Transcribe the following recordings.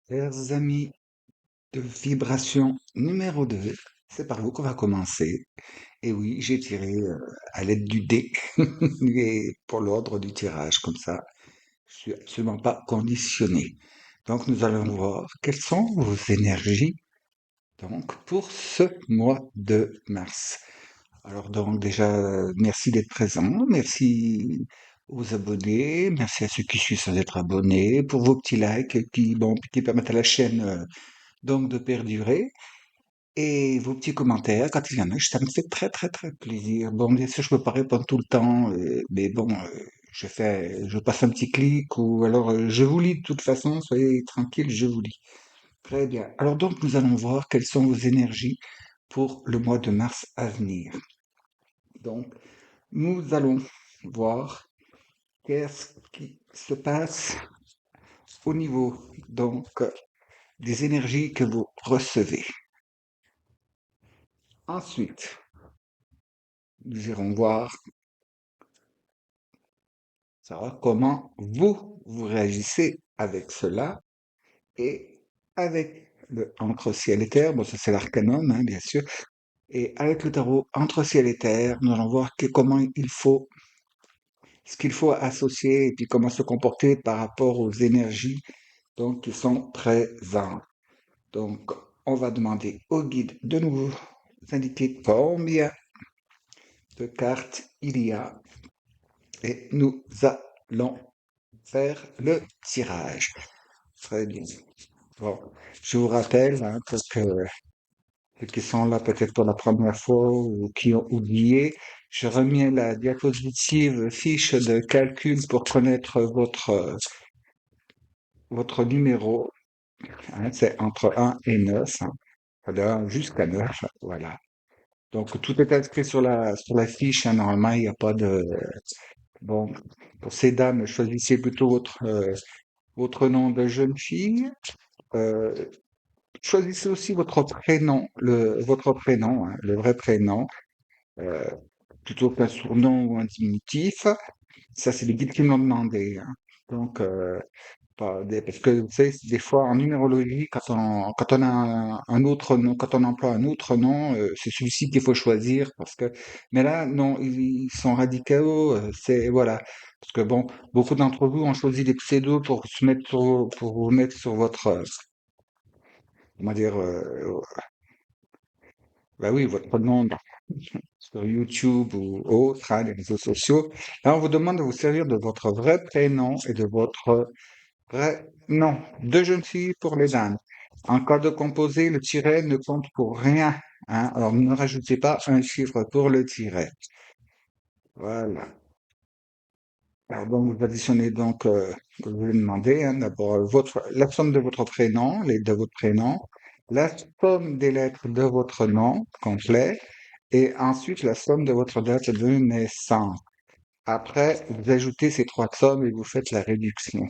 Chers amis de vibration numéro 2, c'est par vous qu'on va commencer. Et oui, j'ai tiré à l'aide du dé et pour l'ordre du tirage, comme ça. Je suis absolument pas conditionné. Donc, nous allons voir quelles sont vos énergies donc pour ce mois de mars. Alors donc déjà, merci d'être présent, merci aux abonnés, merci à ceux qui suivent sans être abonnés, pour vos petits likes qui permettent à la chaîne donc de perdurer. Et vos petits commentaires, quand il y en a, ça me fait très très très plaisir. Bon, bien sûr, je peux pas répondre tout le temps, mais bon, je passe un petit clic ou alors je vous lis de toute façon, soyez tranquille, je vous lis. Très bien. Alors donc, nous allons voir quelles sont vos énergies pour le mois de mars à venir. Donc, nous allons voir qu'est-ce qui se passe au niveau donc des énergies que vous recevez. Ensuite, nous irons voir savoir comment vous réagissez avec cela et avec le entre ciel et terre. Bon, ça c'est l'arcanum, hein, bien sûr. Et avec le tarot entre ciel et terre, nous allons voir comment ce qu'il faut associer et puis comment se comporter par rapport aux énergies donc qui sont présentes. Donc, on va demander au guide de nous indiquer combien de cartes il y a et nous allons faire le tirage. Très bien. Bon, je vous rappelle hein, que ceux qui sont là peut-être pour la première fois ou qui ont oublié, je remets la diapositive fiche de calcul pour connaître votre numéro. Hein, c'est entre 1 et 9, hein, voilà, jusqu'à 9, voilà. Donc tout est inscrit sur la fiche, hein, normalement il n'y a pas de... Bon, pour ces dames, choisissez plutôt votre nom de jeune fille. Euh, Choisissez aussi votre prénom, votre prénom, hein, le vrai prénom, euh, plutôt qu'un surnom ou un diminutif. Ça, c'est les guides qui me l'ont demandé, hein. Donc, parce que vous savez, des fois en numérologie, quand on a un autre nom, quand on emploie un autre nom, c'est celui-ci qu'il faut choisir parce que. Mais là, non, ils sont radicaux. C'est voilà, parce que bon, beaucoup d'entre vous ont choisi des pseudos pour vous mettre sur votre, comment dire, bah oui, votre nom sur YouTube ou autre, hein, les réseaux sociaux. Là, on vous demande de vous servir de votre vrai prénom et de votre vrai nom. Deux jeunes filles pour les dames. En cas de composé, le tiret ne compte pour rien, hein. Alors, ne rajoutez pas un chiffre pour le tiret. Voilà. Alors, donc, vous additionnez donc, que vous voulez demander, hein, d'abord la somme de votre prénom, de votre prénom, la somme des lettres de votre nom complet, et ensuite la somme de votre date de naissance. Après, vous ajoutez ces trois sommes et vous faites la réduction.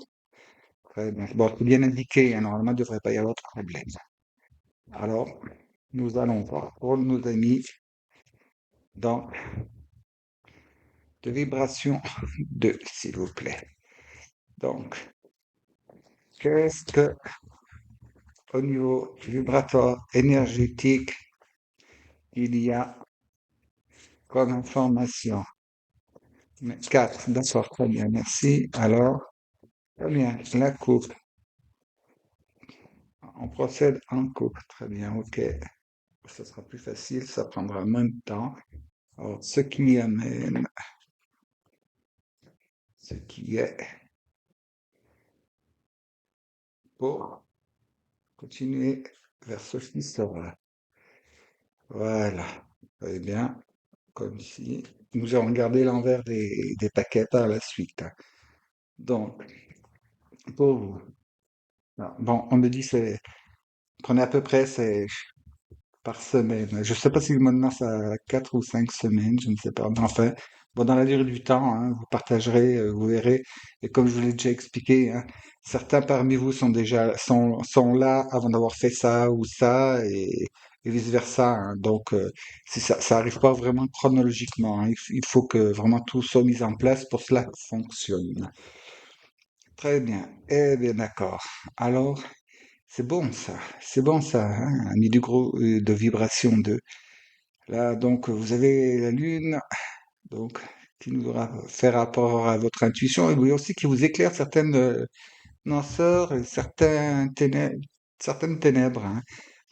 Très bien. Bon, c'est bien indiqué, hein, normalement, il ne devrait pas y avoir de problème. Alors, nous allons voir pour nos amis dans de vibration 2, s'il vous plaît. Donc, qu'est-ce que, au niveau vibratoire énergétique, il y a comme information? 4, d'accord, très bien, merci. Alors, très bien, la coupe. On procède en coupe. Très bien, ok. Ça sera plus facile, ça prendra moins de temps. Alors, ce qui est pour continuer vers Sophie Sora. Voilà. Très bien. Comme ici. Nous allons regarder l'envers des paquets par la suite, hein. Donc, pour vous. Bon, on me dit prenez à peu près c'est par semaine. Je ne sais pas si maintenant ça a 4 ou 5 semaines, je ne sais pas. Mais enfin, bon, dans la durée du temps, hein, vous partagerez, vous verrez. Et comme je vous l'ai déjà expliqué, hein, certains parmi vous sont là avant d'avoir fait ça ou ça et vice-versa, hein. Donc, ça arrive pas vraiment chronologiquement, hein. Il faut que vraiment tout soit mis en place pour que cela fonctionne. Très bien. Eh bien, d'accord. Alors, c'est bon ça, hein, un nid de vibration de. Là, donc, vous avez la Lune, donc, qui nous fait rapport à votre intuition, et oui aussi qui vous éclaire certaines noirceurs et certaines ténèbres, hein.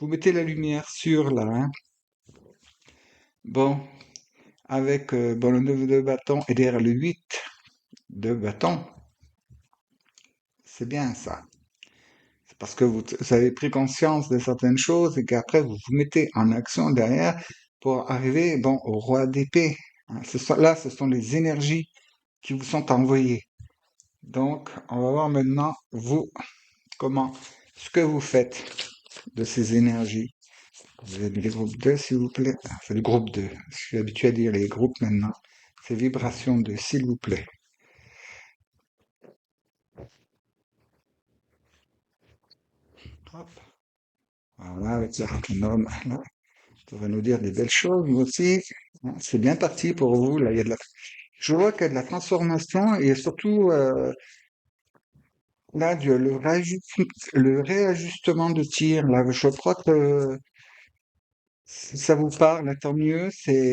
Vous mettez la lumière sur là, hein. Bon, avec bon, le 9 de bâton et derrière le 8 de bâton, c'est bien ça. C'est parce que vous avez pris conscience de certaines choses et qu'après vous vous mettez en action derrière pour arriver bon, au roi d'épée, hein. Là, ce sont les énergies qui vous sont envoyées. Donc, on va voir maintenant, vous, comment, ce que vous faites de ces énergies. Vous avez les groupes 2, s'il vous plaît. C'est le groupe 2. Je suis habitué à dire les groupes maintenant. C'est vibration 2, s'il vous plaît. Hop. Voilà, avec l'arcanum, là, ça va nous dire des belles choses, nous aussi. Hein, c'est bien parti pour vous. Là, il y a de la. Je vois qu'il y a de la transformation et surtout là, le réajustement de tir. Là, je crois que si ça vous parle, tant mieux.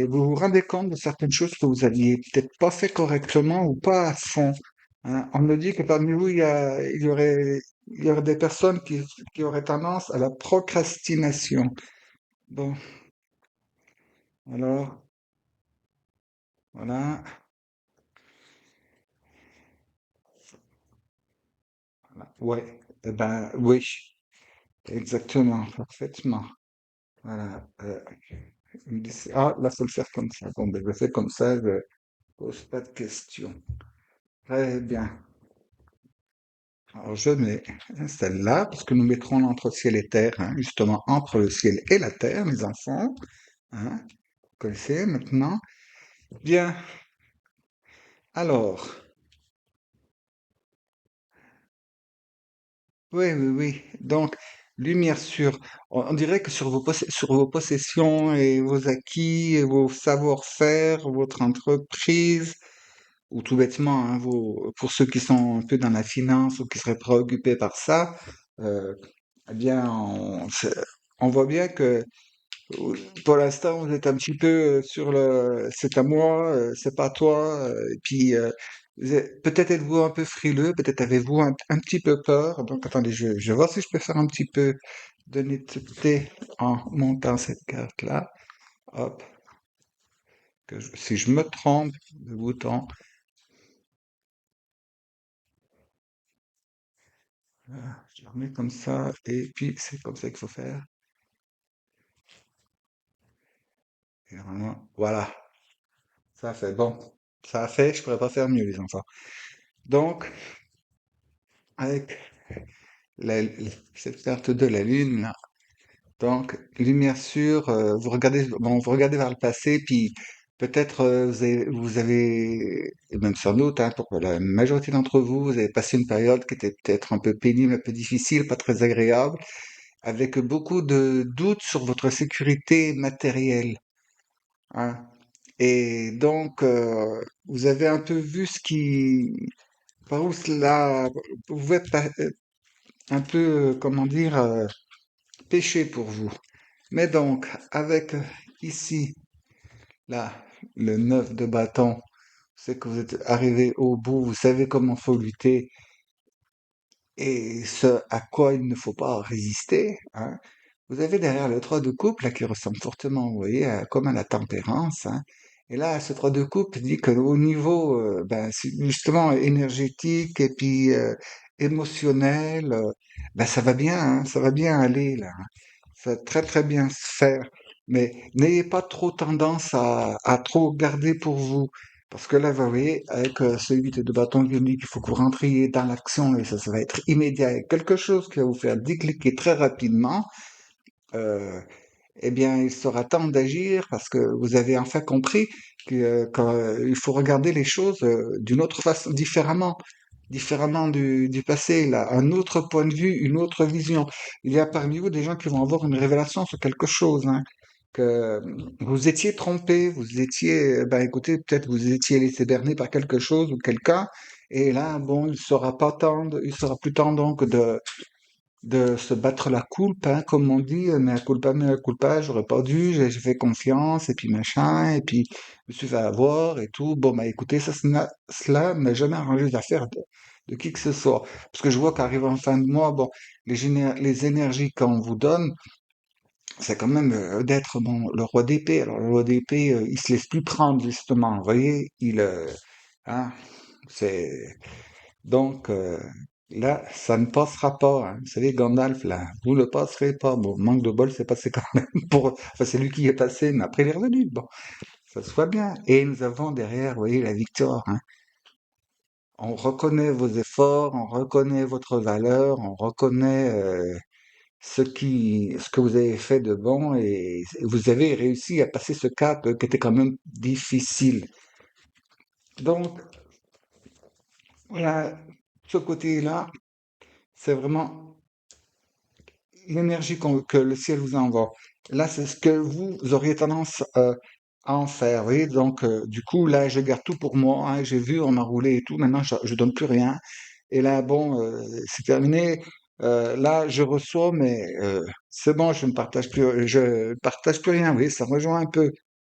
Vous vous rendez compte de certaines choses que vous aviez peut-être pas fait correctement ou pas à fond, hein. On me dit que parmi vous, il y aurait des personnes qui auraient tendance à la procrastination. Bon, alors, voilà, voilà. Ouais, eh ben, oui, exactement, parfaitement. Voilà. Il me dit, ah, là, faut le faire comme ça. Bon, ben, je le fais comme ça, je pose pas de questions. Très bien. Alors, je mets celle-là, parce que nous mettrons entre ciel et terre, hein, justement, entre le ciel et la terre, mes enfants. Hein, vous connaissez maintenant. Bien. Alors, oui, oui, oui. Donc, lumière sur, on dirait que sur vos possessions et vos acquis, et vos savoir-faire, votre entreprise, ou tout bêtement, hein, pour ceux qui sont un peu dans la finance ou qui seraient préoccupés par ça, euh, eh bien, on voit bien que pour l'instant, vous êtes un petit peu sur le c'est à moi, c'est pas toi, et puis peut-être êtes-vous un peu frileux, peut-être avez-vous un petit peu peur. Donc attendez, je vais voir si je peux faire un petit peu de netteté en montant cette carte-là. Hop, si je me trompe de bouton, je la remets comme ça, et puis c'est comme ça qu'il faut faire. Et normalement, voilà, ça fait bon. Ça a fait, je pourrais pas faire mieux, les enfants. Donc, avec la- cette carte de la Lune, là. Donc, lumière sûre, vous regardez vers le passé, puis peut-être et même sans doute, hein, pour la majorité d'entre vous, vous avez passé une période qui était peut-être un peu pénible, un peu difficile, pas très agréable, avec beaucoup de doutes sur votre sécurité matérielle, hein. Et donc, vous avez un peu vu par où cela pouvait un peu, comment dire, péché pour vous. Mais donc, avec ici, là, le 9 de bâton, c'est que vous êtes arrivé au bout, vous savez comment faut lutter et ce à quoi il ne faut pas résister, hein. Vous avez derrière le 3 de coupe, là, qui ressemble fortement, vous voyez, comme à la tempérance, hein. Et là, ce 3 de coupe dit que au niveau, ben, justement, énergétique et puis émotionnel, ben, ça va bien, hein, ça va bien aller, là, hein. Ça va très, très bien se faire. Mais n'ayez pas trop tendance à trop garder pour vous. Parce que là, vous voyez, avec ce 8 de bâton ionique, il faut que vous rentriez dans l'action et ça va être immédiat. Et quelque chose qui va vous faire décliquer très rapidement, euh, eh bien, il sera temps d'agir parce que vous avez enfin compris qu'il faut regarder les choses d'une autre façon, différemment du passé, là, un autre point de vue, une autre vision. Il y a parmi vous des gens qui vont avoir une révélation sur quelque chose, hein, que vous étiez trompé, vous étiez, ben écoutez, peut-être vous étiez laissé berner par quelque chose ou quelqu'un, et là, bon, il sera plus temps donc de se battre la coulpe, hein, comme on dit, mea culpa, j'aurais pas dû, j'ai fait confiance, et puis machin, et puis je me suis fait avoir, et tout. Bon, bah écoutez, cela n'a jamais arrangé les affaires de qui que ce soit. Parce que je vois qu'arrive en fin de mois, bon, les énergies qu'on vous donne, c'est quand même d'être bon, le roi d'épée. Alors, le roi d'épée, il se laisse plus prendre, justement, vous voyez, hein, c'est, donc, là, ça ne passera pas, hein. Vous savez, Gandalf, là, vous ne passerez pas. Bon, manque de bol, c'est passé quand même enfin, c'est lui qui est passé, mais après, il est revenu. Bon, ça se voit bien. Et nous avons derrière, vous voyez, la victoire, hein. On reconnaît vos efforts, on reconnaît votre valeur, on reconnaît, ce que vous avez fait de bon et vous avez réussi à passer ce cap qui était quand même difficile. Donc, voilà, ce côté-là, c'est vraiment l'énergie que le ciel vous envoie. Là, c'est ce que vous auriez tendance à en faire. Vous voyez, donc, du coup, là, je garde tout pour moi, hein, j'ai vu, on m'a roulé et tout. Maintenant, je donne plus rien. Et là, bon, c'est terminé. Là, je reçois, mais c'est bon, je partage plus rien. Vous voyez, ça rejoint un peu.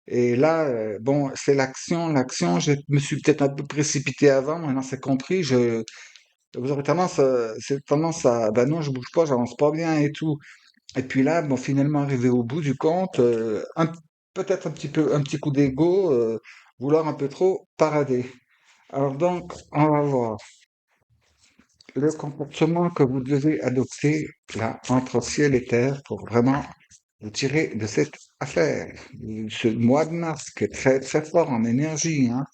Et là, bon, c'est l'action, l'action. Je me suis peut-être un peu précipité avant. Maintenant, c'est compris. Vous aurez tendance, c'est tendance à, ben non, je bouge pas, j'avance pas bien et tout. Et puis là, bon, finalement, arrivé au bout du compte, peut-être un petit coup d'ego, vouloir un peu trop parader. Alors donc, on va voir le comportement que vous devez adopter là entre ciel et terre pour vraiment vous tirer de cette affaire. Ce mois de mars qui est très très fort en énergie, hein.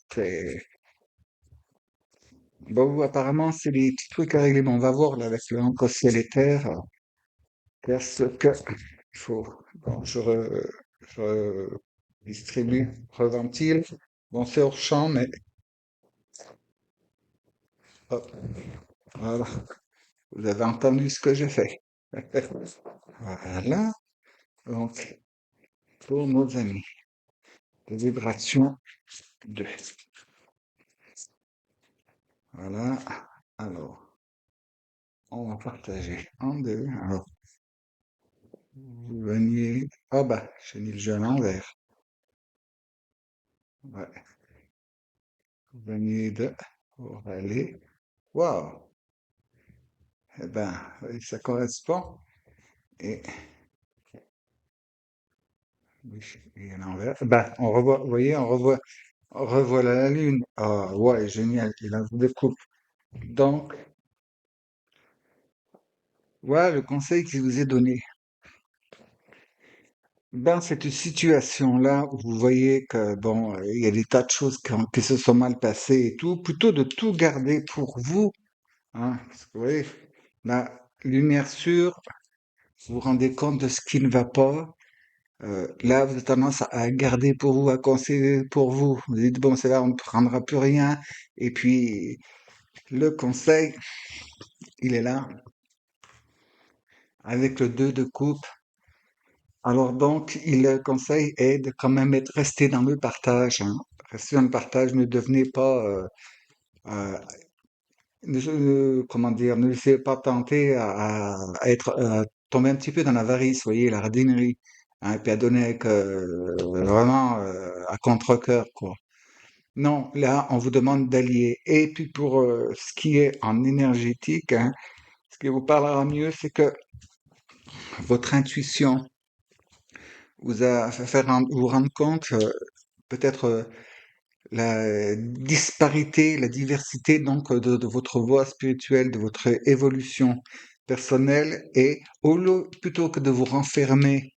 Bon, vous, apparemment, c'est des petits trucs à régler, mais on va voir là avec le entre ciel et terre. Qu'est-ce que il faut? Bon, je distribue, reventile. Bon, c'est hors champ, mais hop, voilà. Vous avez entendu ce que j'ai fait. Voilà. Donc, pour nos amis, de vibration 2. Voilà. Alors, on va partager en deux. Alors, vous veniez. Ah bah, j'ai mis le jeu à l'envers. Ouais. Vous veniez de. Pour aller. Waouh! Eh ben, oui, ça correspond. Et oui, et à l'envers. Ben, on revoit, vous voyez, on revoit la lune. Ah, ouais, génial. Il a des coupes. Donc, voilà le conseil qui vous est donné. Dans cette situation-là, où vous voyez que, bon, il y a des tas de choses qui se sont mal passées et tout, plutôt de tout garder pour vous, hein, parce que, vous voyez, la lumière sûre, vous vous rendez compte de ce qui ne va pas. Là, vous avez tendance à garder pour vous, à conseiller pour vous. Vous dites, bon, c'est là, on ne prendra plus rien. Et puis, le conseil, il est là, avec le 2 de coupe. Alors donc, le conseil est de quand même rester dans le partage, hein. Restez dans le partage, ne devenez pas, euh, comment dire, ne laissez pas tenter à être, tomber un petit peu dans l'avarice, voyez, la radinerie, hein, et puis à donner avec, vraiment à contre-cœur, quoi. Non, là, on vous demande d'allier. Et puis pour ce qui est en énergétique, hein, ce qui vous parlera mieux, c'est que votre intuition vous a fait vous rendre compte peut-être la disparité, la diversité donc de votre voie spirituelle, de votre évolution personnelle, et plutôt que de vous renfermer,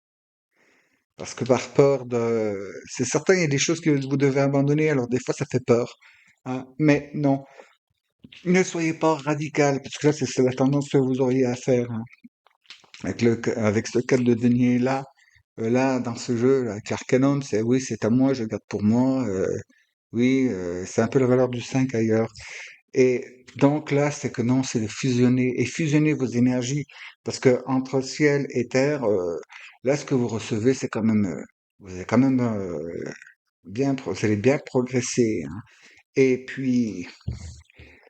parce que par peur de... C'est certain, il y a des choses que vous devez abandonner, alors des fois ça fait peur, hein, mais non. Ne soyez pas radical, parce que là, c'est la tendance que vous auriez à faire, hein. Avec ce cas de denier-là, là, dans ce jeu, là, avec l'Arcanon, c'est oui, c'est à moi, je garde pour moi. Oui, c'est un peu la valeur du 5 ailleurs. Et donc là, c'est que non, c'est de fusionner et fusionner vos énergies, parce que entre ciel et terre, là, ce que vous recevez, c'est quand même, vous avez quand même vous allez bien progresser, hein. Et puis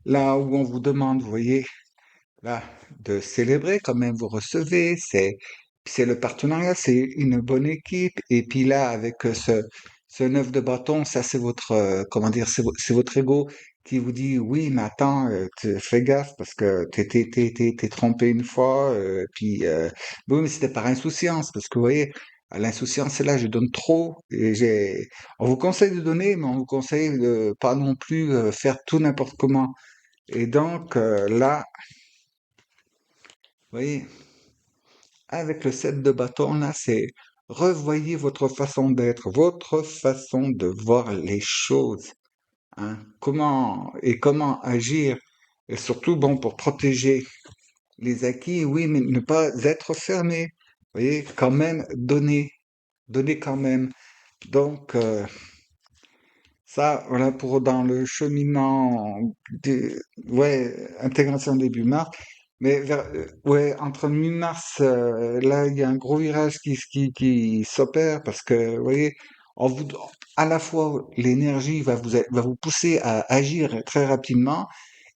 là où on vous demande, vous voyez, là, de célébrer quand même, vous recevez, c'est le partenariat, c'est une bonne équipe. Et puis là, avec ce neuf de bâton, ça c'est votre, comment dire, c'est votre ego qui vous dit, oui, mais attends, fais gaffe parce que t'es trompé une fois, puis, oui, mais c'était par insouciance, parce que vous voyez, à l'insouciance, c'est là, je donne trop, on vous conseille de donner, mais on vous conseille de pas non plus faire tout n'importe comment. Et donc, là, vous voyez, avec le set de bâton, là, c'est revoyez votre façon d'être, votre façon de voir les choses, hein. Comment agir. Et surtout, bon, pour protéger les acquis, oui, mais ne pas être fermé. Vous voyez, quand même, donner quand même. Donc, ça, voilà, pour dans le cheminement de, ouais, intégration début mars. Mais ouais, entre mi-mars, là, il y a un gros virage qui s'opère parce que, vous voyez, on vous, à la fois, l'énergie va vous pousser à agir très rapidement.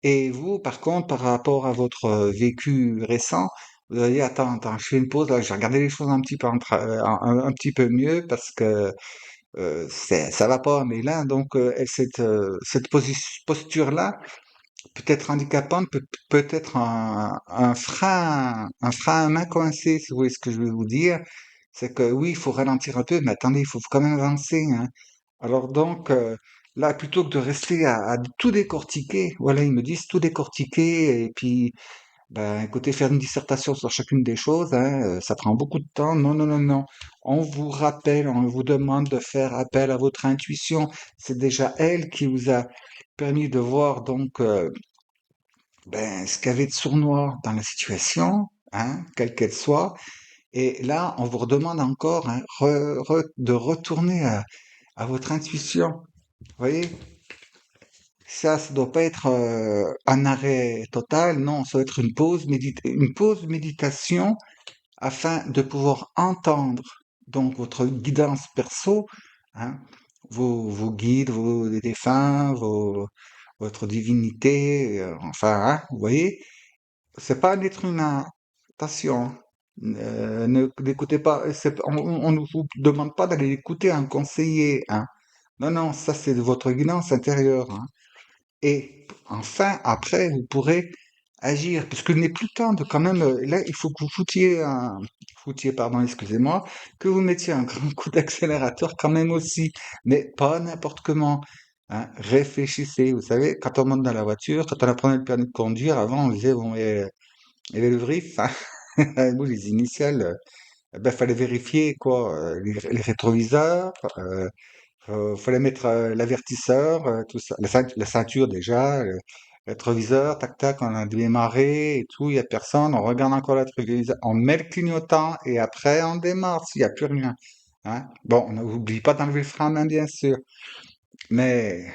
Et vous, par contre, par rapport à votre vécu récent, vous allez, attends, je fais une pause, là, je vais regarder les choses un petit peu, un petit peu mieux parce que ça va pas. Mais là, donc, cette posture-là peut être handicapante, peut être un frein à main coincé, si vous voyez ce que je veux vous dire. C'est que oui, il faut ralentir un peu, mais attendez, il faut quand même avancer, hein. Alors donc, là, plutôt que de rester à tout décortiquer, voilà, ils me disent tout décortiquer, et puis ben, écoutez, faire une dissertation sur chacune des choses, hein, ça prend beaucoup de temps. Non, non, non, non. On vous rappelle, on vous demande de faire appel à votre intuition. C'est déjà elle qui vous a permis de voir donc ben, ce qu'il y avait de sournois dans la situation, hein, quelle qu'elle soit. Et là, on vous redemande encore, hein, de retourner à votre intuition. Vous voyez, ça doit pas être un arrêt total. Non, ça doit être une pause méditation afin de pouvoir entendre donc votre guidance perso, hein, vos guides, vos défunts, votre divinité, enfin, hein, vous voyez, c'est pas un être humain. Attention, ne l'écoutez pas. On ne vous demande pas d'aller écouter un conseiller, hein. Non, non, ça c'est de votre guidance intérieure, hein. Et enfin, après, vous pourrez agir, puisqu'il n'est plus temps de quand même, là, il faut que vous foutiez, pardon, excusez-moi, que vous mettiez un grand coup d'accélérateur quand même aussi, mais pas n'importe comment, hein. Réfléchissez, vous savez, quand on monte dans la voiture, quand on apprenait le permis de conduire, avant, on disait, bon, il y avait le vrif, hein, bon, les initiales, ben, fallait vérifier, quoi, les rétroviseurs, fallait mettre l'avertisseur, tout ça, la ceinture déjà, le rétroviseur, tac tac, on a démarré et tout, il y a personne, on regarde encore le rétroviseur, on met le clignotant et après on démarre s'il n'y a plus rien, hein. Bon, on n'oublie pas d'enlever le frein à main bien sûr, mais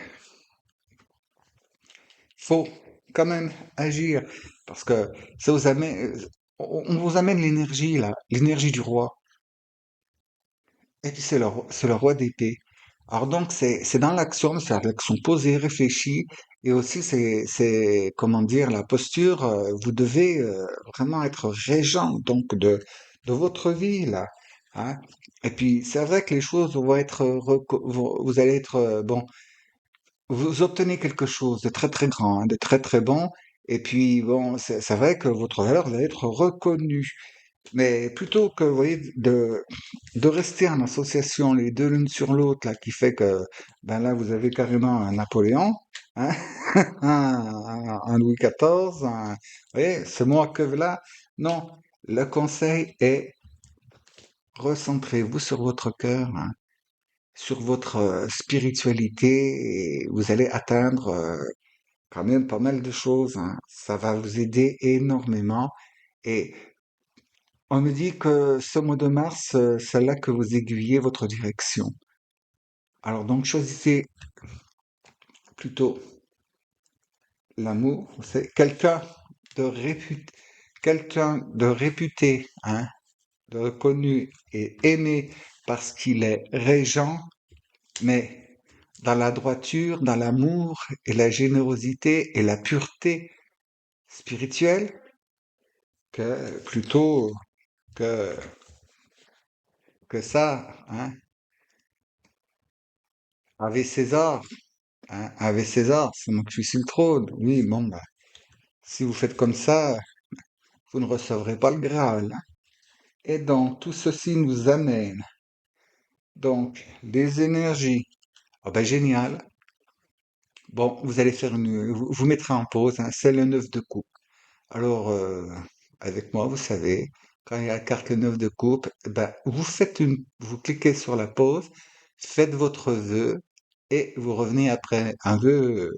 faut quand même agir parce que ça vous amène, on vous amène l'énergie là, l'énergie du roi. Et puis c'est le roi d'épée. Alors donc c'est dans l'action, c'est l'action posée, réfléchie, et aussi c'est comment dire la posture. Vous devez vraiment être régent donc de votre vie là, hein. Et puis c'est vrai que les choses vont être vous allez être bon, vous obtenez quelque chose de très très grand, hein, de très très bon. Et puis bon, c'est vrai que votre valeur va être reconnue. Mais plutôt que, vous voyez, de rester en association les deux l'une sur l'autre, là, qui fait que, ben là, vous avez carrément un Napoléon, hein, un Louis XIV, vous voyez, ce moi que là. Non, le conseil est recentrez-vous sur votre cœur, hein, sur votre spiritualité, et vous allez atteindre quand même pas mal de choses, hein. Ça va vous aider énormément. Et on me dit que ce mois de mars, c'est là que vous aiguillez votre direction. Alors donc choisissez plutôt l'amour. C'est de réputé, quelqu'un de réputé, hein, de reconnu et aimé parce qu'il est régent, mais dans la droiture, dans l'amour et la générosité et la pureté spirituelle. que plutôt que, que ça, hein. Ave César, hein. Ave César, c'est moi qui suis sur le trône. Oui, bon, bah, si vous faites comme ça, vous ne recevrez pas le Graal, hein. Et donc, tout ceci nous amène, donc, les énergies. Ah ben, génial. Bon, vous allez faire vous mettrez en pause, hein, c'est le 9 de coupe. Alors, avec moi, vous savez, quand il y a la carte le 9 de coupe, eh ben, vous cliquez sur la pause, faites votre vœu et vous revenez après un vœu,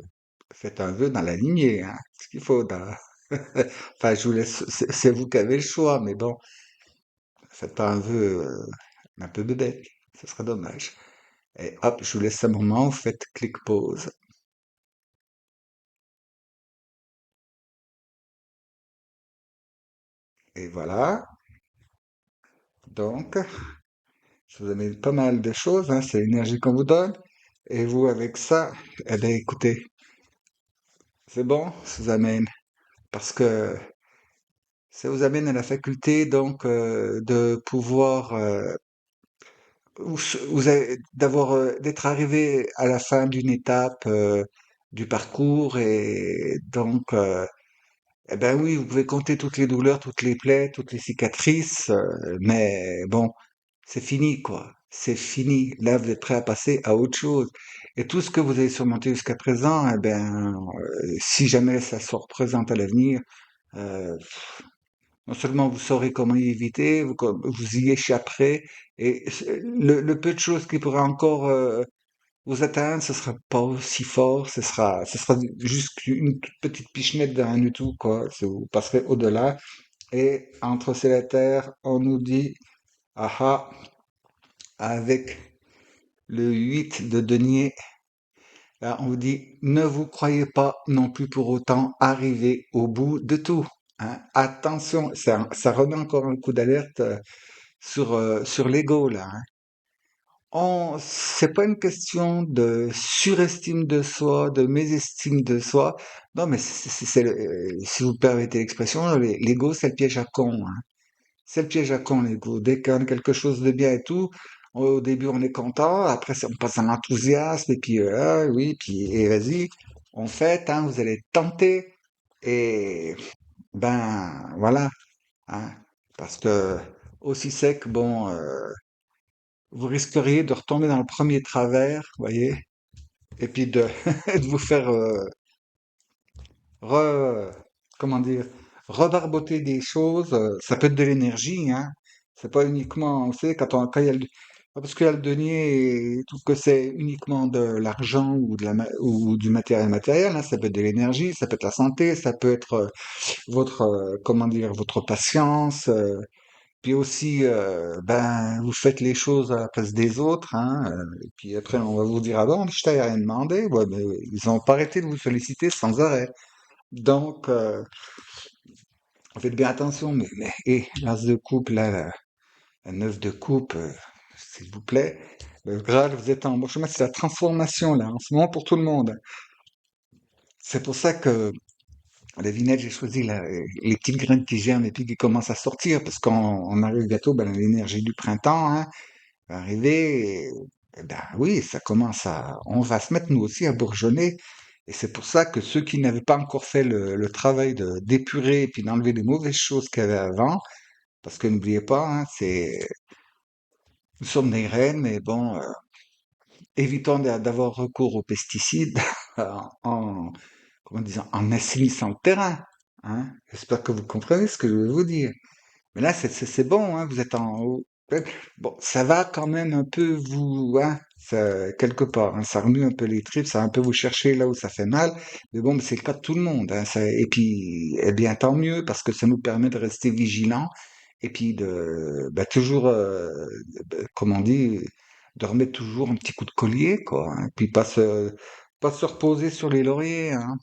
faites un vœu dans la lignée, hein, ce qu'il faut. Enfin, je vous laisse, c'est vous qui avez le choix, mais bon, faites pas un vœu un peu bébête, ce serait dommage. Et hop, je vous laisse un moment, vous faites clic pause. Et voilà. Donc, ça vous amène pas mal de choses, hein, c'est l'énergie qu'on vous donne. Et vous, avec ça, eh bien, écoutez, c'est bon, ça vous amène. Parce que ça vous amène à la faculté, donc, de pouvoir, d'avoir, d'être arrivé à la fin d'une étape, du parcours. Et donc, eh ben oui, vous pouvez compter toutes les douleurs, toutes les plaies, toutes les cicatrices, mais bon, c'est fini, quoi. C'est fini. Là, vous êtes prêt à passer à autre chose. Et tout ce que vous avez surmonté jusqu'à présent, eh ben, si jamais ça se représente à l'avenir, euh, non seulement vous saurez comment y éviter, vous y échapperez, et le peu de choses qui pourraient encore vous atteindre, ce sera pas aussi fort, ce sera juste une toute petite pichenette de rien du tout, quoi. Vous passerez au-delà. Et entre ciel et terre, on nous dit, ah ah, avec le 8 de denier, là, on vous dit, ne vous croyez pas non plus pour autant arriver au bout de tout, hein. Attention, ça remet encore un coup d'alerte sur l'ego, là, hein. C'est pas une question de surestime de soi, de mésestime de soi. Non, mais si vous permettez l'expression, l'ego, c'est le piège à con, hein. C'est le piège à con, l'ego. Dès qu'on a quelque chose de bien et tout, au début on est content, après on passe à l'enthousiasme, et puis oui, puis et vas-y, on fait, hein, vous allez être tenté, et ben voilà, hein, parce que aussi sec, bon, vous risqueriez de retomber dans le premier travers, voyez, et puis de, de vous faire re, comment dire, rebarboter des choses. Ça peut être de l'énergie, hein. C'est pas uniquement, vous savez, quand il y a pas parce qu'il y a le denier et tout que c'est uniquement de l'argent ou ou du matériel matériel, hein. Ça peut être de l'énergie, ça peut être la santé, ça peut être votre, comment dire, votre patience. Puis aussi, ben, vous faites les choses à la place des autres, hein. Et puis après, on va vous dire, ah bon, je t'avais rien demandé. Ouais, mais ils ont pas arrêté de vous solliciter sans arrêt. Donc, faites bien attention, et l'as de coupe, là, la neuf de coupe, s'il vous plaît. Le Graal, vous êtes en bon chemin, c'est la transformation, là, en ce moment pour tout le monde. C'est pour ça que la vinette, j'ai choisi les petites graines qui germent et puis qui commencent à sortir, parce qu'on arrive bientôt ben, à l'énergie du printemps, hein, va arriver, et ben oui, ça commence on va se mettre nous aussi à bourgeonner. Et c'est pour ça que ceux qui n'avaient pas encore fait le travail d'épurer et puis d'enlever les mauvaises choses qu'il y avait avant, parce que n'oubliez pas, hein, nous sommes des graines, mais bon, évitons d'avoir recours aux pesticides en, comment dire, en assainissant le terrain, hein. J'espère que vous comprenez ce que je veux vous dire. Mais là, c'est bon, hein, vous êtes en haut. Bon, ça va quand même un peu hein, quelque part, hein, ça remue un peu les tripes, ça va un peu vous chercher là où ça fait mal. Mais bon, c'est le cas de tout le monde, hein, et puis, eh bien, tant mieux, parce que ça nous permet de rester vigilants, et puis bah, toujours, comme on dit, de remettre toujours un petit coup de collier, quoi, hein, puis pas se reposer sur les lauriers, hein.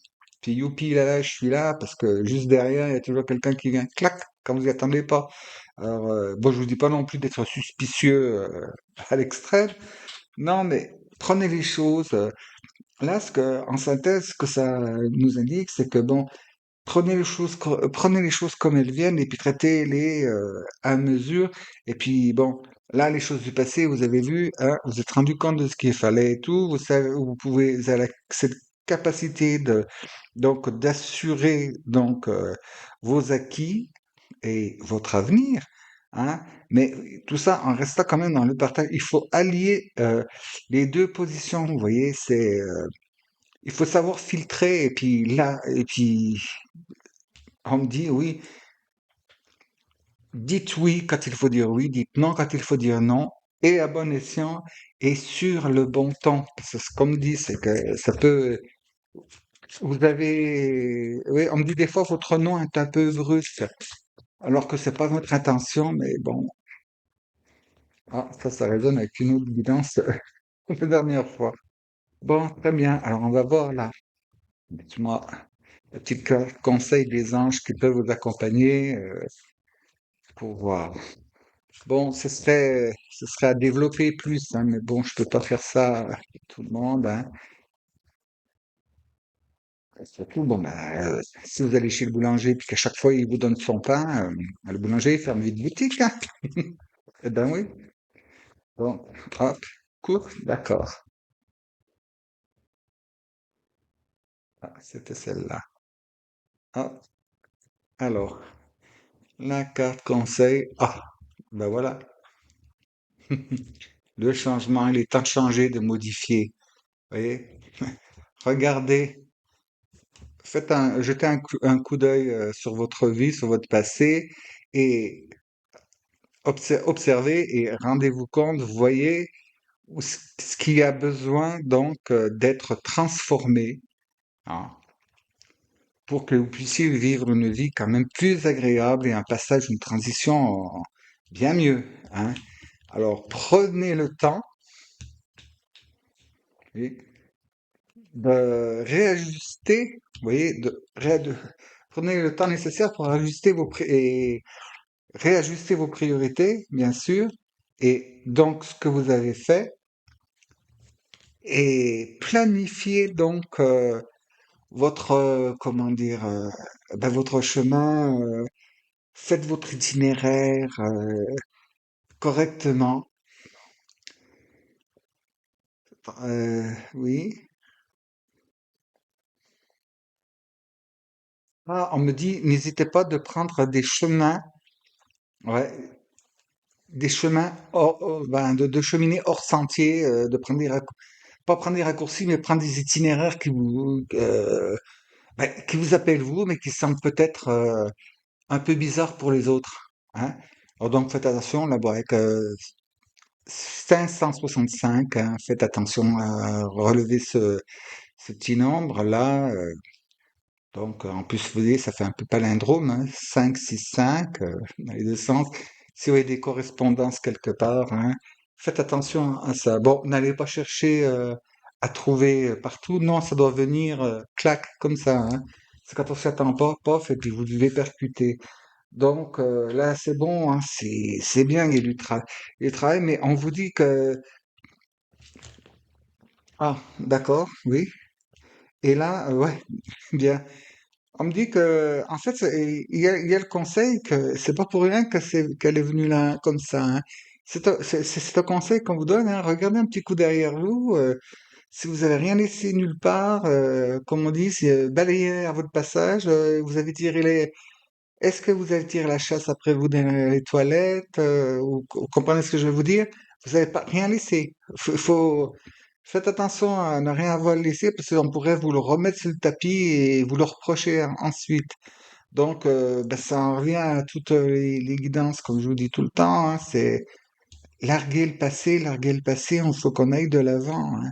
Puis youpi, là, je suis là, parce que juste derrière, il y a toujours quelqu'un qui vient, clac, quand vous y attendez pas. Alors, bon, je vous dis pas non plus d'être suspicieux à l'extrême. Non, mais prenez les choses. Là, en synthèse, ce que ça nous indique, c'est que bon, prenez les choses comme elles viennent et puis traitez-les à mesure. Et puis bon, là, les choses du passé, vous avez vu, hein, vous êtes rendu compte de ce qu'il fallait et tout. Vous savez, vous avez cette capacité de donc d'assurer donc vos acquis et votre avenir. Hein, mais tout ça en restant quand même dans le partage. Il faut allier les deux positions. Vous voyez, il faut savoir filtrer et puis là et puis on me dit oui, dites oui quand il faut dire oui, dites non quand il faut dire non, et à bon escient et sur le bon ton. Parce que ce qu'on me dit, c'est que ça peut. Vous avez, oui, on me dit des fois votre nom est un peu brusque, alors que c'est pas votre intention, mais bon, ah, ça résonne avec une autre guidance la dernière fois. Bon, très bien. Alors on va voir là. Dites-moi, le petit conseil des anges qui peuvent vous accompagner pour voir. Bon, ce serait à développer plus, hein, mais bon, je peux pas faire ça à tout le monde, hein. Et surtout, bon, ben, si vous allez chez le boulanger puis qu'à chaque fois il vous donne son pain, le boulanger il ferme vite boutique, hein. Eh ben oui. Bon, hop, cours, d'accord. Ah, c'était celle-là. Hop, alors, la carte conseil. Ah, ben voilà. Le changement, il est temps de changer, de modifier. Vous voyez? Regardez. Jetez un coup d'œil sur votre vie, sur votre passé et observez et rendez-vous compte, voyez ce qui a besoin donc d'être transformé, hein, pour que vous puissiez vivre une vie quand même plus agréable et un passage, une transition bien mieux, hein. Alors prenez le temps oui, de réajuster, vous voyez, prenez le temps nécessaire pour ajuster et réajuster vos priorités, bien sûr, et donc ce que vous avez fait, et planifier donc votre, comment dire, votre chemin, faites votre itinéraire correctement. Oui. Ah, on me dit, n'hésitez pas de prendre des chemins, ouais, des chemins de cheminer hors sentier, de prendre pas prendre des raccourcis, mais prendre des itinéraires qui vous appellent vous, mais qui semblent peut-être un peu bizarres pour les autres. Hein. Alors donc faites attention, là, bon, avec 565, hein, faites attention à relever ce petit nombre-là. Donc en plus, vous voyez, ça fait un peu palindrome, hein, 5, 6, 5, dans les deux sens. Si vous avez des correspondances quelque part, hein, faites attention à ça. Bon, n'allez pas chercher à trouver partout. Non, ça doit venir clac, comme ça. Hein. C'est quand on s'attend pas, pof, et puis vous devez percuter. Donc là, c'est bon, hein, c'est bien, il y a du travail, mais on vous dit que ah, d'accord, oui. Et là, ouais, bien. On me dit que en fait, il y a le conseil que c'est pas pour rien que c'est qu'elle est venue là comme ça. Hein. C'est un conseil qu'on vous donne. Hein. Regardez un petit coup derrière vous. Si vous avez rien laissé nulle part, comme on dit, si, balayez à votre passage, vous avez tiré les est-ce que vous avez tiré la chasse après vous dans les toilettes vous comprenez ce que je veux vous dire? Vous n'avez pas rien laissé. Faites attention à ne rien avoir laissé parce qu'on pourrait vous le remettre sur le tapis et vous le reprocher ensuite. Donc, ben, ça en revient à toutes les guidances, comme je vous dis tout le temps. Hein, c'est larguer le passé. Il faut qu'on aille de l'avant. Hein.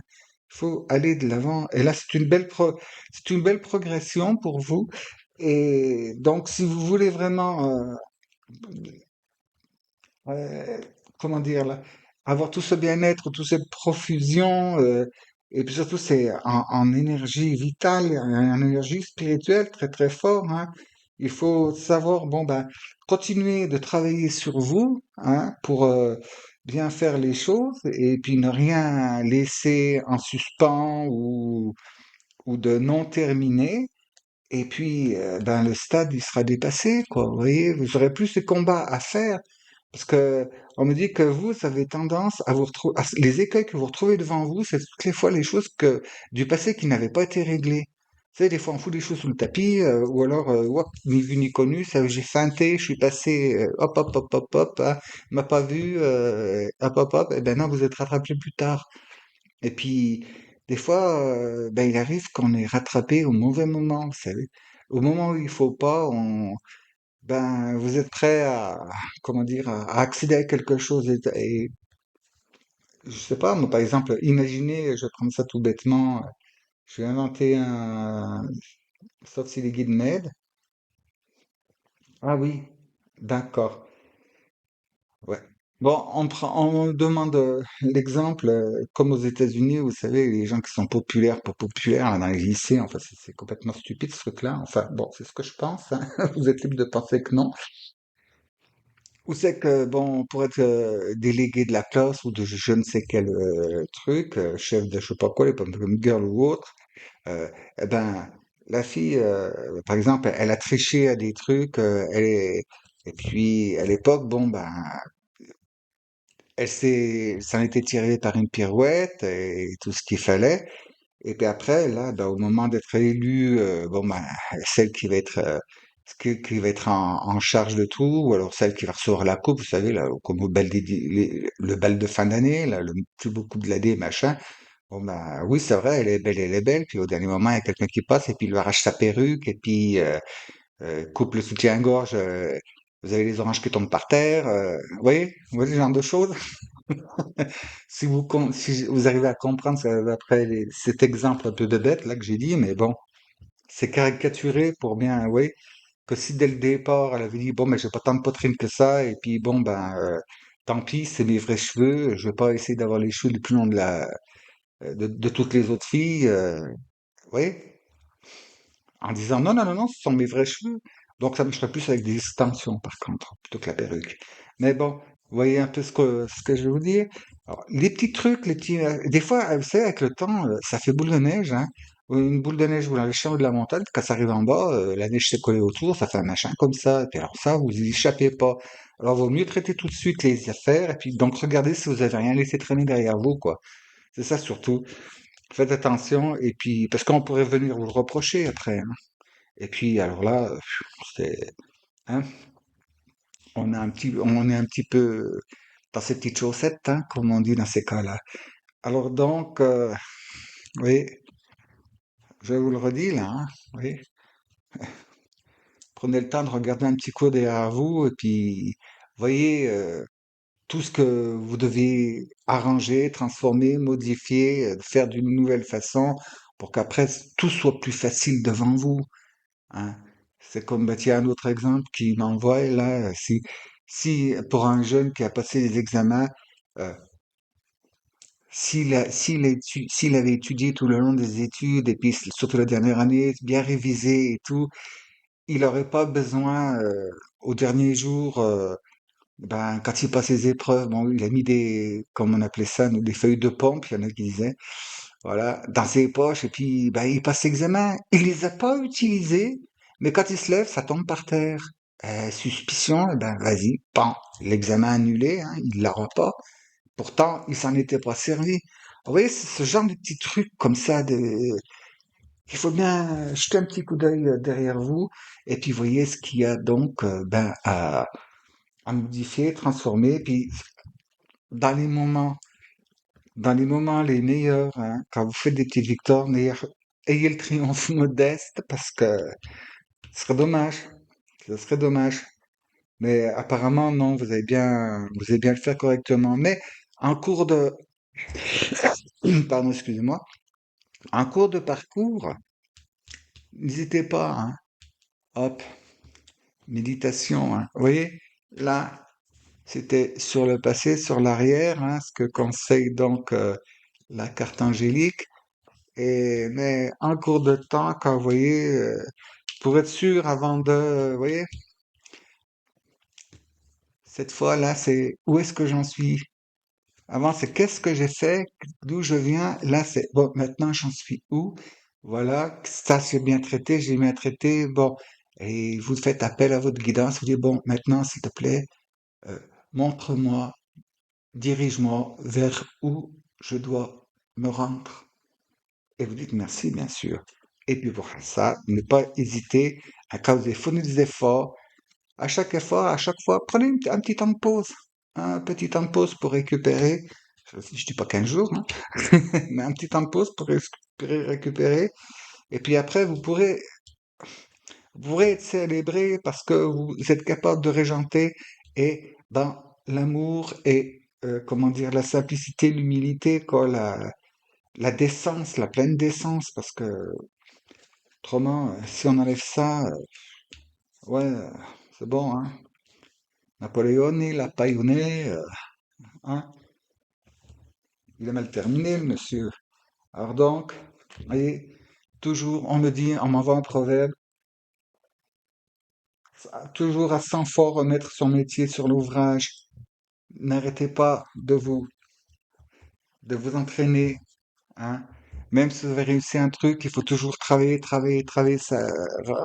Il faut aller de l'avant. Et là, c'est une belle progression pour vous. Et donc, si vous voulez vraiment, euh, comment dire là, avoir tout ce bien-être, toute cette profusion, et puis surtout c'est en énergie vitale, en énergie spirituelle très très fort. Hein. Il faut savoir, bon ben, continuer de travailler sur vous, hein, pour bien faire les choses, et puis ne rien laisser en suspens ou de non terminé. Et puis, ben, le stade, il sera dépassé, quoi. Vous voyez, vous aurez plus de combats à faire. Parce que on me dit que vous avez tendance à vous retrouver, les écueils que vous retrouvez devant vous, c'est toutes les fois les choses du passé qui n'avaient pas été réglées. Vous savez, des fois on fout des choses sous le tapis, ou alors, hop, ni vu ni connu, ça, j'ai feinté, je suis passé, hop, hop, hop, hop, hop, hein, m'a pas vu, hop, hop, hop, et ben non, vous êtes rattrapé plus tard. Et puis, des fois, ben, il arrive qu'on est rattrapé au mauvais moment, vous savez. Au moment où il faut pas, ben, vous êtes prêt comment dire, à accéder à quelque chose. Et je sais pas, moi, par exemple, imaginez, je vais prendre ça tout bêtement, je vais inventer sauf si les guides m'aident. Ah oui, d'accord. Ouais. Bon, on demande l'exemple, comme aux États-Unis, vous savez, les gens qui sont populaires, pas populaires, là, dans les lycées, enfin, c'est complètement stupide ce truc-là. Enfin, bon, c'est ce que je pense, hein. Vous êtes libre de penser que non. Ou c'est que, bon, pour être délégué de la classe ou de je ne sais quel truc, chef de je sais pas quoi, les pom-pom girl ou autre, euh, eh ben, la fille, par exemple, elle a triché à des trucs, et puis à l'époque, bon, ben, s'en était tirée par une pirouette et tout ce qu'il fallait. Et puis après, là, ben, au moment d'être élue, bon, ben, celle qui va être, qui va être en charge de tout, ou alors celle qui va recevoir la coupe, vous savez, là, comme au bal le bal de fin d'année, là, le plus beau coup de l'année, machin. Bon, ben, oui, c'est vrai, elle est belle, puis au dernier moment, il y a quelqu'un qui passe, et puis il lui arrache sa perruque, et puis coupe le soutien-gorge, vous avez les oranges qui tombent par terre, vous voyez ce genre de choses? Si vous arrivez à comprendre ça, d'après cet exemple un peu de bête là que j'ai dit, mais bon, c'est caricaturé pour bien, oui, que si dès le départ elle avait dit bon, mais j'ai pas tant de poitrine que ça, et puis bon, ben, tant pis, c'est mes vrais cheveux, je vais pas essayer d'avoir les cheveux les plus longs de toutes les autres filles, oui, en disant non, non, non, non, ce sont mes vrais cheveux. Donc ça marcherait plus avec des extensions par contre, plutôt que la perruque. Mais bon, vous voyez un peu ce que je veux vous dire. Alors, les petits trucs, des fois, vous savez, avec le temps, ça fait boule de neige, hein. Une boule de neige, vous l'avez en haut de la montagne, quand ça arrive en bas, la neige s'est collée autour, ça fait un machin comme ça. Et puis alors ça, vous y échappez pas. Alors, vaut mieux traiter tout de suite les affaires, et puis donc regardez si vous avez rien laissé traîner derrière vous, quoi. C'est ça surtout. Faites attention, et puis, parce qu'on pourrait venir vous le reprocher après, hein. Et puis, alors là, c'est, hein, on est un petit peu dans ces petites chaussettes, hein, comme on dit dans ces cas-là. Alors donc, oui, je vous le redis là, hein, oui, prenez le temps de regarder un petit coup derrière vous et puis voyez tout ce que vous devez arranger, transformer, modifier, faire d'une nouvelle façon pour qu'après tout soit plus facile devant vous. Hein. C'est comme, bah, tiens, un autre exemple qui m'envoie là, si pour un jeune qui a passé les examens, euh, s'il avait étudié tout le long des études et puis surtout la dernière année, bien révisé et tout, il n'aurait pas besoin au dernier jour, ben, quand il passe ses épreuves, bon, il a mis comme on appelait ça, nous, des feuilles de pompe, il y en a qui disaient, voilà, dans ses poches, et puis bah, il passe l'examen. Il les a pas utilisés, mais quand il se lève, ça tombe par terre. Suspicion, eh ben vas-y, pan, l'examen annulé, hein, il l'aura pas. Pourtant, il s'en était pas servi. Vous voyez, c'est ce genre de petits trucs comme ça, il faut bien jeter un petit coup d'œil derrière vous, et puis voyez ce qu'il y a donc ben, à modifier, transformer, puis dans les moments les meilleurs, hein, quand vous faites des petites victoires, ayez le triomphe modeste parce que ce serait dommage. Ce serait dommage. Mais apparemment, non, vous allez bien le faire correctement. Mais en cours de, pardon, excusez-moi, en cours de parcours, n'hésitez pas, hein. Hop, méditation, hein. Vous voyez, là, c'était sur le passé, sur l'arrière, hein, ce que conseille donc la carte angélique. Mais en cours de temps, quand vous voyez, pour être sûr avant vous voyez, cette fois-là, c'est où est-ce que j'en suis? Avant, c'est qu'est-ce que j'ai fait, d'où je viens. Là, c'est bon, maintenant, j'en suis où? voilà, ça c'est bien traité, j'ai bien traité, bon, et vous faites appel à votre guidance, vous dites, bon, maintenant, s'il te plaît, euh, montre-moi, dirige-moi vers où je dois me rendre. Et vous dites merci, bien sûr. Et puis pour faire ça, ne pas hésiter à quand vous fournir des efforts. À chaque effort, à chaque fois, prenez un petit temps de pause. Un petit temps de pause pour récupérer. Je dis pas 15 jours, hein, mais un petit temps de pause pour récupérer. Et puis après, vous pourrez être célébré parce que vous êtes capable de régenter et dans l'amour et, comment dire, la simplicité, l'humilité, quoi, la décence, la pleine décence, parce que autrement, si on enlève ça, ouais, c'est bon, hein. Napoléon, l'a paillonné, hein. Il a mal terminé, le monsieur. Alors donc, voyez, toujours, on me dit, on m'envoie un proverbe, toujours à 100 fois remettre son métier sur l'ouvrage. N'arrêtez pas de vous entraîner, hein. Même si vous avez réussi un truc, il faut toujours travailler, travailler, travailler. Ça,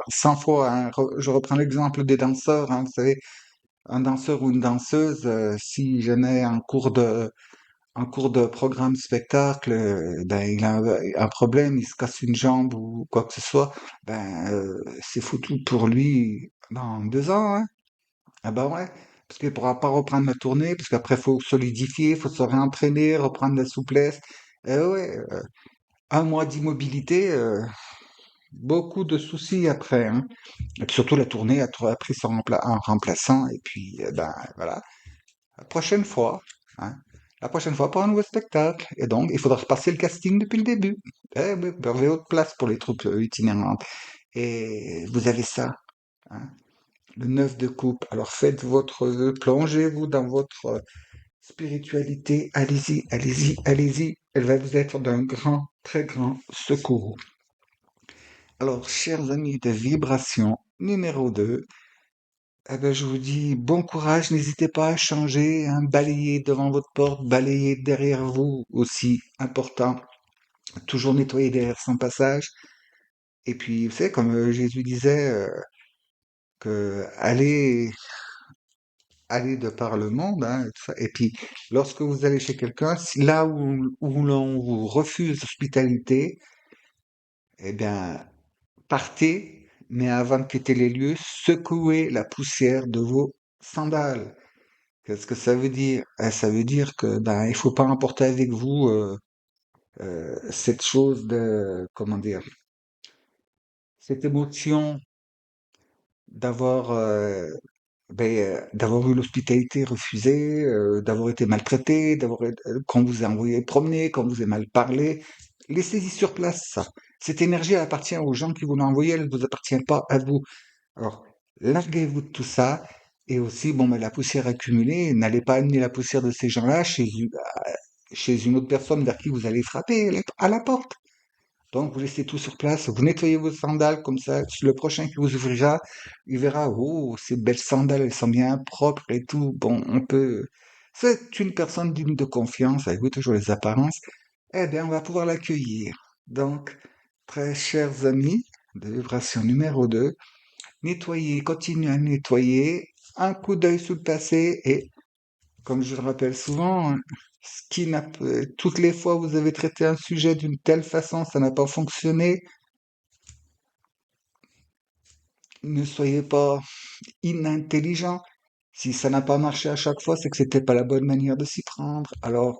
100 fois, hein. Je reprends l'exemple des danseurs, hein. Vous savez, un danseur ou une danseuse, si jamais un cours de programme spectacle, ben, il a un problème, il se casse une jambe ou quoi que ce soit, ben, c'est foutu pour lui dans 2 ans, hein. Ah bah ouais, parce qu'il pourra pas reprendre la tournée, parce qu'après, faut solidifier, faut se réentraîner, reprendre la souplesse. Et ouais, un mois d'immobilité, beaucoup de soucis après, hein. Et puis surtout, la tournée a pris un remplaçant, et puis, ben, voilà. La prochaine fois, hein, la prochaine fois pour un nouveau spectacle. Et donc, il faudra repasser le casting depuis le début. Eh oui, vous avez autre place pour les troupes itinérantes. Et vous avez ça, hein, le neuf de coupe. Alors faites votre vœu, plongez-vous dans votre spiritualité. Allez-y, allez-y, allez-y. Elle va vous être d'un grand, très grand secours. Alors, chers amis de vibration numéro 2, eh ben, je vous dis bon courage, n'hésitez pas à changer, hein, balayer devant votre porte, balayer derrière vous aussi, important, toujours nettoyer derrière son passage. Et puis, vous savez, comme Jésus disait, que aller de par le monde, hein, et tout ça. Et puis, lorsque vous allez chez quelqu'un, là où l'on vous refuse l'hospitalité, eh bien, partez, mais avant de quitter les lieux, secouez la poussière de vos sandales. Qu'est-ce que ça veut dire? Ça veut dire que ben il faut pas emporter avec vous cette chose de comment dire cette émotion d'avoir d'avoir eu l'hospitalité refusée, d'avoir été maltraité, qu'on vous a envoyé promener, qu'on vous a mal parlé. Laissez-y sur place ça. Cette énergie elle appartient aux gens qui vous l'ont envoyée, elle ne vous appartient pas à vous. Alors, larguez-vous de tout ça. Et aussi, bon, mais la poussière accumulée, n'allez pas amener la poussière de ces gens-là chez une autre personne vers qui vous allez frapper à la porte. Donc, vous laissez tout sur place, vous nettoyez vos sandales, comme ça, le prochain qui vous ouvrira, il verra, oh, ces belles sandales, elles sont bien propres et tout. Bon, c'est une personne digne de confiance, avec vous toujours les apparences. Eh bien, on va pouvoir l'accueillir. Donc, très chers amis de vibration numéro 2, nettoyez, continuez à nettoyer, un coup d'œil sur le passé et comme je le rappelle souvent, hein, toutes les fois où vous avez traité un sujet d'une telle façon, ça n'a pas fonctionné, ne soyez pas inintelligent. Si ça n'a pas marché à chaque fois, c'est que c'était pas la bonne manière de s'y prendre. Alors,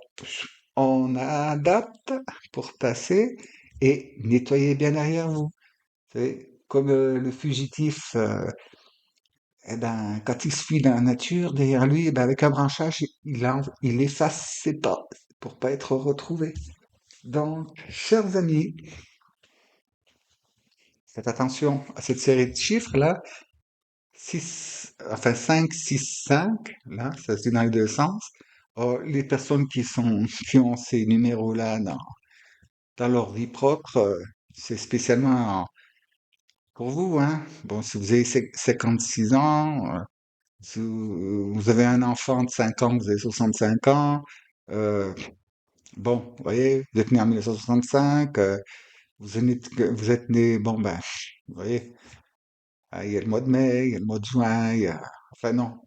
on adapte pour passer et nettoyez bien derrière vous. C'est comme le fugitif, eh ben, quand il se fuit dans la nature, derrière lui, eh ben, avec un branchage, il efface ses pas pour pas être retrouvé. Donc, chers amis, faites attention à cette série de chiffres-là. 5, 6, 5, là, ça se dit dans les deux sens. Oh, les personnes qui ont ces numéros-là dans leur vie propre, c'est spécialement pour vous, hein. Bon, si vous avez 56 ans, si vous avez un enfant de 5 ans, vous avez 65 ans, bon, vous voyez, vous êtes né en 1965, Vous êtes né, bon ben, vous voyez, il y a le mois de mai, il y a le mois de juin, enfin non,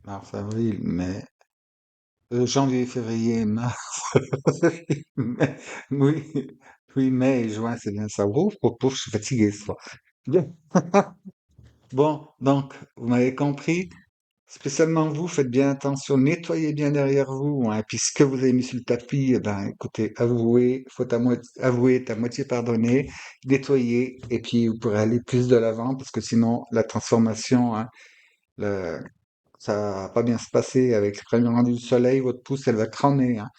mars, avril, mai, janvier, février, mars, mai, oui, oui, mai et juin, c'est bien ça. Ouf, ouf, ouf, je suis fatigué ce soir. Bien. Bon, donc, vous m'avez compris. Spécialement vous, faites bien attention, nettoyez bien derrière vous, hein, puis ce que vous avez mis sur le tapis, eh ben, écoutez, avouez, avouer est à moitié pardonné, nettoyez, et puis vous pourrez aller plus de l'avant, parce que sinon, la transformation, hein, le- ça va pas bien se passer avec le premier rendu du soleil, votre pousse, elle va cramer, hein.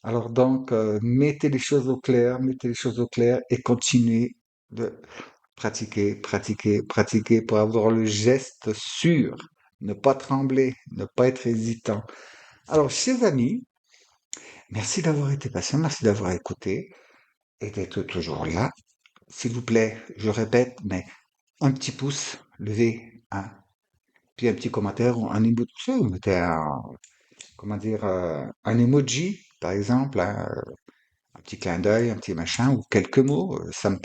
Alors donc, mettez les choses au clair, mettez les choses au clair, et continuez de pratiquer, pratiquer, pratiquer pour avoir le geste sûr. Ne pas trembler, ne pas être hésitant. Alors, chers amis, merci d'avoir été patient, merci d'avoir écouté et d'être toujours là. S'il vous plaît, je répète, mais un petit pouce levé, hein, puis un petit commentaire ou un emoji, vous mettez comment dire, un emoji, par exemple, hein, un petit clin d'œil, un petit machin, ou quelques mots, ça me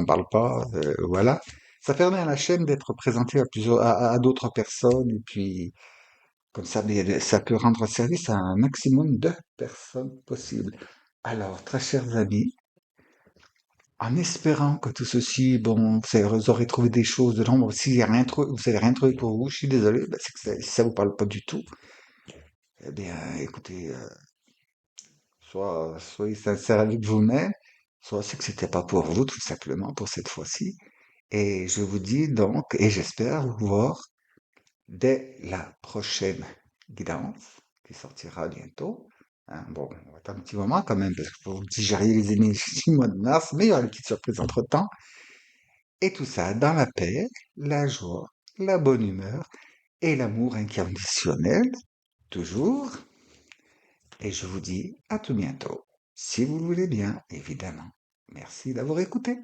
parle pas, voilà. Ça permet à la chaîne d'être présentée à plusieurs, à d'autres personnes, et puis, comme ça, mais ça peut rendre service à un maximum de personnes possible. Alors, très chers amis, en espérant que tout ceci, bon, vous aurez trouvé des choses dedans, bon, s'il y a rien trouvé, vous avez rien trouvé pour vous, je suis désolé, bah, c'est que si ça vous parle pas du tout, eh bien, écoutez, soit soyez sincère avec vous-même, soit c'est que c'était pas pour vous, tout simplement, pour cette fois-ci. Et je vous dis donc, et j'espère vous voir dès la prochaine guidance qui sortira bientôt. Hein, bon, on va attendre un petit moment quand même, parce qu'il faut digérer les énergies du mois de mars, mais il y aura une petite surprise entre-temps. Et tout ça dans la paix, la joie, la bonne humeur et l'amour inconditionnel, toujours. Et je vous dis à tout bientôt. Si vous le voulez bien, évidemment. Merci d'avoir écouté.